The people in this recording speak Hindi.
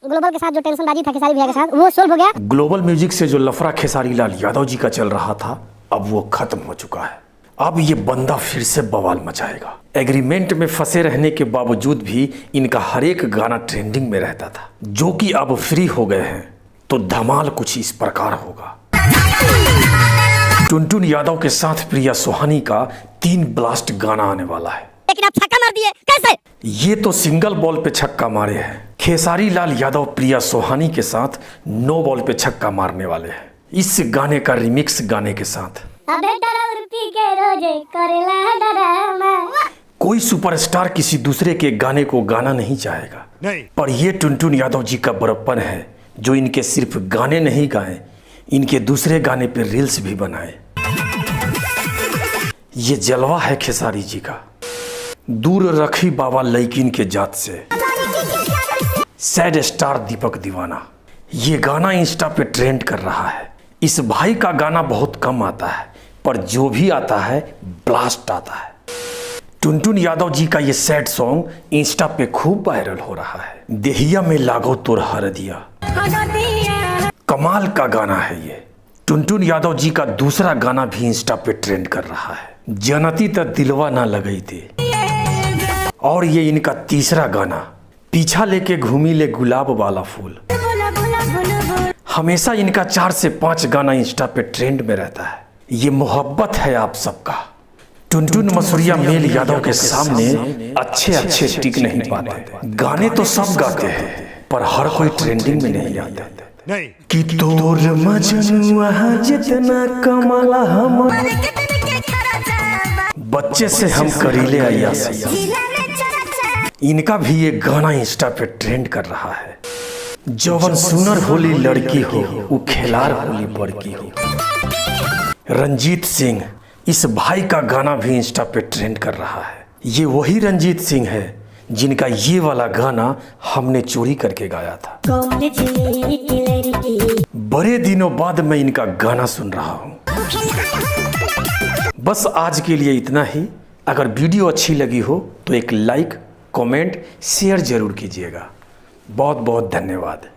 ग्लोबल के साथ जो टेंशनबाजी था खेसारी भैया के साथ वो सोल्व हो गया। ग्लोबल म्यूजिक से जो लफड़ा खेसारी लाल यादव जी का चल रहा था अब वो खत्म हो चुका है। अब ये बंदा फिर से बवाल मचाएगा। एग्रीमेंट में फंसे रहने के बावजूद भी इनका हर एक गाना ट्रेंडिंग में रहता था, जो कि अब फ्री हो गए हैं तो धमाल कुछ इस प्रकार होगा। टुनटुन यादव के साथ प्रिया सोहानी का 3 ब्लास्ट गाना आने वाला है। लेकिन आप छक्का मार दिए कैसे? ये तो सिंगल बॉल पे छक्का मारे हैं। खेसारी लाल यादव प्रिया सोहानी के साथ 9 बॉल पे छक्का मारने वाले हैं इस गाने का रिमिक्स गाने के साथ। कोई सुपरस्टार किसी दूसरे के गाने को गाना नहीं चाहेगा नहीं। पर ये टुनटुन यादव जी का बड़प्पन है जो इनके सिर्फ गाने नहीं गाए, इनके दूसरे गाने पे रील्स भी बनाए। ये जलवा है खेसारी जी का। दूर रखी बाबा लैकिन के जात से, सैड स्टार दीपक दीवाना। ये गाना इंस्टा पे ट्रेंड कर रहा है। इस भाई का गाना बहुत कम आता है पर जो भी आता है ब्लास्ट आता है। टुनटुन यादव जी का ये सैड सॉन्ग इंस्टा पे खूब वायरल हो रहा है। देहिया में लागो तोर हर दिया, कमाल का गाना है ये। टुनटुन यादव जी का दूसरा गाना भी इंस्टा पे ट्रेंड कर रहा है, जनती त दिलवा ना लगई थी। और ये इनका तीसरा गाना, पीछा लेके घूमी ले गुलाब वाला फूल। हमेशा इनका 4 से 5 गाना इंस्टा पे ट्रेंड में रहता है। ये मोहब्बत है आप सबका। टुनटुन मसूरिया मेल यादव के सामने अच्छे टिक नहीं पाते। गाने तो सब गाते हैं पर हर कोई ट्रेंडिंग में नहीं आते। कि तोर मजनुआ जितना कमाला हम बच्चे से हम करीले अय्यासी। इनका भी ये गाना इंस्टा पे ट्रेंड कर रहा है। जवन सुनर होली लड़की हो वो खेलार होली बड़की हो। रंजीत सिंह, इस भाई का गाना भी इंस्टा पे ट्रेंड कर रहा है। ये वही रंजीत सिंह है जिनका ये वाला गाना हमने चोरी करके गाया था। बड़े दिनों बाद मैं इनका गाना सुन रहा हूँ। बस आज के लिए इतना ही। अगर वीडियो अच्छी लगी हो तो एक लाइक, कमेंट, शेयर जरूर कीजिएगा। बहुत बहुत धन्यवाद।